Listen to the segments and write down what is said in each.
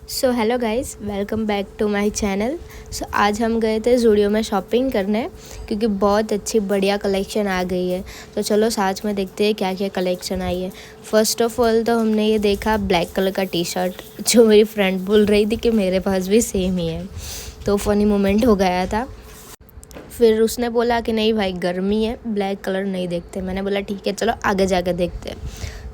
So hello guys, welcome back to my channel. So आज हम गए थे ज़ूडियो में शॉपिंग करने क्योंकि बहुत अच्छी बढ़िया कलेक्शन आ गई है। तो चलो साथ में देखते हैं क्या क्या कलेक्शन आई है। फ़र्स्ट ऑफ़ ऑल तो हमने ये देखा ब्लैक कलर का टी शर्ट, जो मेरी फ्रेंड बोल रही थी कि मेरे पास भी सेम ही है, तो फ़नी मोमेंट हो गया था। फिर उसने बोला कि नहीं भाई, गर्मी है, ब्लैक कलर नहीं देखते। मैंने बोला ठीक है, चलो आगे जाकर देखते हैं।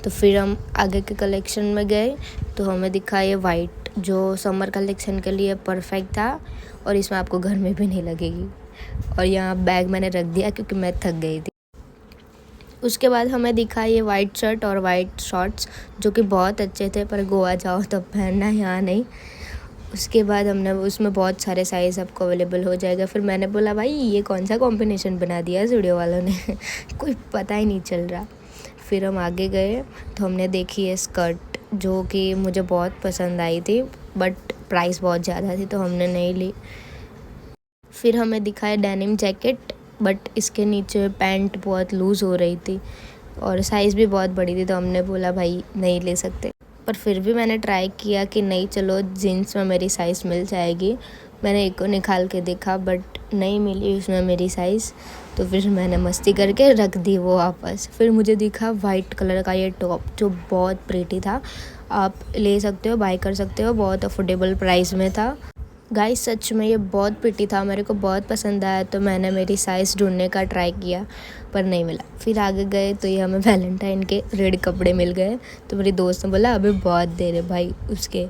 तो फिर हम आगे के कलेक्शन में गए तो हमें दिखा ये वाइट, जो समर कलेक्शन के लिए परफेक्ट था और इसमें आपको गर्मी भी नहीं लगेगी। और यहाँ बैग मैंने रख दिया क्योंकि मैं थक गई थी। उसके बाद हमें दिखा ये वाइट शर्ट और वाइट शॉर्ट्स, जो कि बहुत अच्छे थे, पर गोवा जाओ तब पहनना, यहाँ नहीं। उसके बाद हमने उसमें बहुत सारे साइज़ आपको अवेलेबल हो जाएगा। फिर मैंने बोला भाई ये कौन सा कॉम्बिनेशन बना दिया ज़ूडियो वालों ने कोई पता ही नहीं चल रहा। फिर हम आगे गए तो हमने देखी है स्कर्ट, जो कि मुझे बहुत पसंद आई थी, बट प्राइस बहुत ज़्यादा थी तो हमने नहीं ली। फिर हमें दिखा है डेनिम जैकेट, बट इसके नीचे पैंट बहुत लूज़ हो रही थी और साइज़ भी बहुत बड़ी थी, तो हमने बोला भाई नहीं ले सकते। पर फिर भी मैंने ट्राई किया कि नहीं चलो जीन्स में मेरी साइज़ मिल जाएगी। मैंने एक को निकाल के देखा बट नहीं मिली उसमें मेरी साइज़, तो फिर मैंने मस्ती करके रख दी वो वापस। फिर मुझे दिखा वाइट कलर का ये टॉप, जो बहुत प्रीटी था। आप ले सकते हो, बाय कर सकते हो, बहुत अफोर्डेबल प्राइस में था। गाइस सच में ये बहुत प्रिटी था, मेरे को बहुत पसंद आया, तो मैंने मेरी साइज़ ढूंढने का ट्राई किया पर नहीं मिला। फिर आगे गए तो ये हमें वैलेंटाइन के रेड कपड़े मिल गए। तो मेरी दोस्त ने बोला अभी बहुत देर है भाई उसके।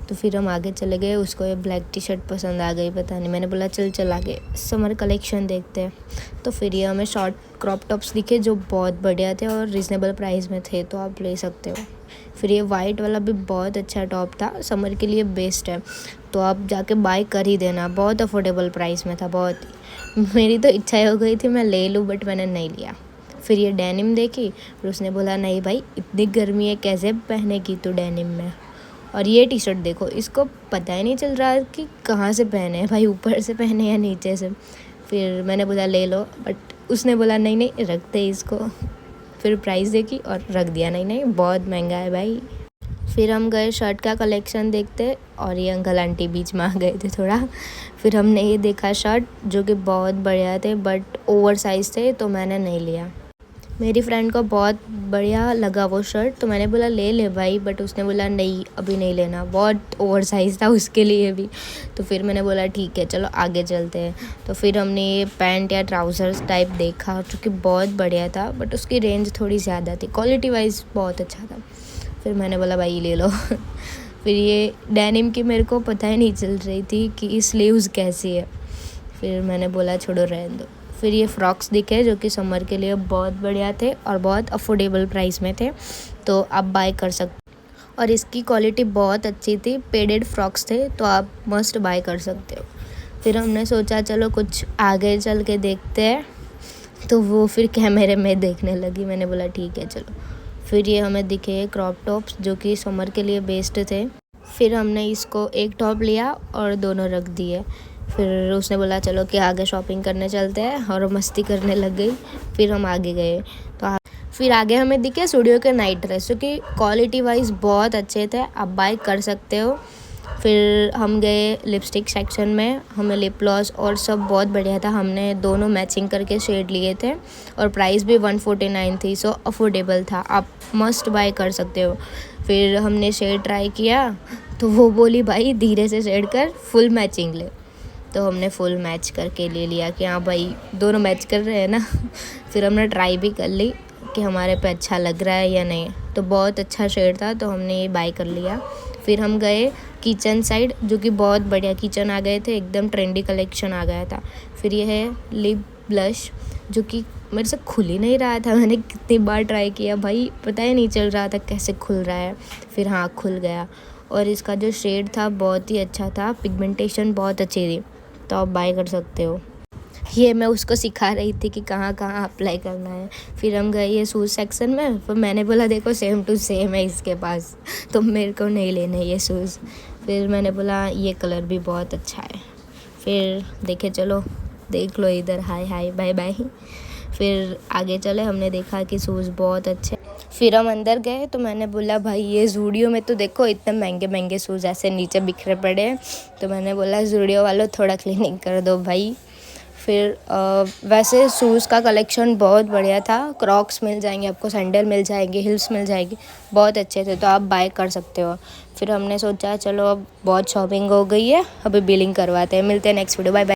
तो फिर हम आगे चले गए, उसको ये ब्लैक टी शर्ट पसंद आ गई, पता नहीं, मैंने बोला चल आगे समर कलेक्शन देखते हैं। तो फिर ये हमें शॉर्ट क्रॉप टॉप्स दिखे जो बहुत बढ़िया थे और रिजनेबल प्राइस में थे, तो आप ले सकते हो। फिर ये वाइट वाला भी बहुत अच्छा टॉप था, समर के लिए बेस्ट है, तो आप जाके बाय कर ही देना, बहुत अफोर्डेबल प्राइस में था। बहुत ही मेरी तो इच्छा हो गई थी मैं ले लूँ, बट मैंने नहीं लिया। फिर ये डेनिम देखी, फिर उसने बोला नहीं भाई इतनी गर्मी है कैसे पहनेगी तू डेनिम में। और ये टी शर्ट देखो, इसको पता ही नहीं चल रहा कि कहाँ से पहने हैं भाई, ऊपर से पहने या नीचे से। फिर मैंने बोला ले लो, बट उसने बोला नहीं नहीं रखते इसको। फिर प्राइस देखी और रख दिया, नहीं नहीं बहुत महंगा है भाई। फिर हम गए शर्ट का कलेक्शन देखते और ये अंकल आंटी बीच में आ गए थे थोड़ा। फिर हमने ये देखा शर्ट जो कि बहुत बढ़िया थे, बट ओवर साइज़ थे, तो मैंने नहीं लिया। मेरी फ्रेंड को बहुत बढ़िया लगा वो शर्ट, तो मैंने बोला ले ले भाई, बट उसने बोला नहीं अभी नहीं लेना, बहुत ओवर साइज़ था उसके लिए भी। तो फिर मैंने बोला ठीक है चलो आगे चलते हैं। तो फिर हमने ये पैंट या ट्राउज़र्स टाइप देखा जो कि बहुत बढ़िया था, बट उसकी रेंज थोड़ी ज़्यादा थी, क्वालिटी वाइज बहुत अच्छा था। फिर मैंने बोला भाई ले लो फिर ये डेनिम की मेरे को पता ही नहीं चल रही थी कि स्लीव्स कैसी है, फिर मैंने बोला छोड़ो रहने दो। फिर ये फ्रॉक्स दिखे जो कि समर के लिए बहुत बढ़िया थे और बहुत अफोर्डेबल प्राइस में थे, तो आप बाय कर सकते, और इसकी क्वालिटी बहुत अच्छी थी, पेडेड फ्रॉक्स थे, तो आप मस्ट बाय कर सकते हो। फिर हमने सोचा चलो कुछ आगे चल के देखते हैं, तो वो फिर कैमरे में देखने लगी, मैंने बोला ठीक है चलो। फिर ये हमें दिखे क्रॉप टॉप्स जो कि समर के लिए बेस्ट थे। फिर हमने इसको एक टॉप लिया और दोनों रख दिए। फिर उसने बोला चलो कि आगे शॉपिंग करने चलते हैं, और मस्ती करने लग गई। फिर हम आगे गए तो फिर आगे हमें दिखे ज़ूडियो के नाइट ड्रेस, जो कि क्वालिटी वाइज बहुत अच्छे थे, आप बाय कर सकते हो। फिर हम गए लिपस्टिक सेक्शन में, हमें लिप ग्लॉस और सब बहुत बढ़िया था, हमने दोनों मैचिंग करके शेड लिए थे और प्राइस भी 149 थी, सो अफोर्डेबल था, आप मस्ट बाय कर सकते हो। फिर हमने शेड ट्राई किया तो वो बोली भाई धीरे से शेड कर, फुल मैचिंग ले, तो हमने फुल मैच करके ले लिया कि हाँ भाई दोनों मैच कर रहे हैं ना फिर हमने ट्राई भी कर ली कि हमारे पे अच्छा लग रहा है या नहीं, तो बहुत अच्छा शेड था, तो हमने ये बाय कर लिया। फिर हम गए किचन साइड, जो कि बहुत बढ़िया किचन आ गए थे, एकदम ट्रेंडी कलेक्शन आ गया था। फिर ये है लिप ब्लश, जो कि मेरे से खुल ही नहीं रहा था, मैंने कितनी बार ट्राई किया भाई, पता ही नहीं चल रहा था कैसे खुल रहा है। फिर हाँ खुल गया, और इसका जो शेड था बहुत ही अच्छा था, पिगमेंटेशन बहुत अच्छी थी, तो आप बाय कर सकते हो। ये मैं उसको सिखा रही थी कि कहाँ कहाँ अप्लाई करना है। फिर हम गए ये शूज़ सेक्शन में, फिर मैंने बोला देखो सेम टू सेम है इसके पास, तो मेरे को नहीं लेने ये शूज़। फिर मैंने बोला ये कलर भी बहुत अच्छा है। फिर देखे चलो देख लो इधर, हाय हाय बाय बाय। फिर आगे चले, हमने देखा कि शूज़ बहुत अच्छे। फिर हम अंदर गए तो मैंने बोला भाई ये ज़ूडियो में तो देखो इतने महंगे महंगे शूज़ ऐसे नीचे बिखरे पड़े हैं। तो मैंने बोला ज़ूडियो वालों थोड़ा क्लीनिंग कर दो भाई। फिर वैसे शूज़ का कलेक्शन बहुत बढ़िया था। क्रॉक्स मिल जाएंगे आपको, सैंडल मिल जाएंगे, हिल्स मिल जाएगी, बहुत अच्छे थे, तो आप बाय कर सकते हो। फिर हमने सोचा चलो अब बहुत शॉपिंग हो गई है, अभी बिलिंग करवाते हैं। मिलते हैं नेक्स्ट वीडियो, बाय बाय।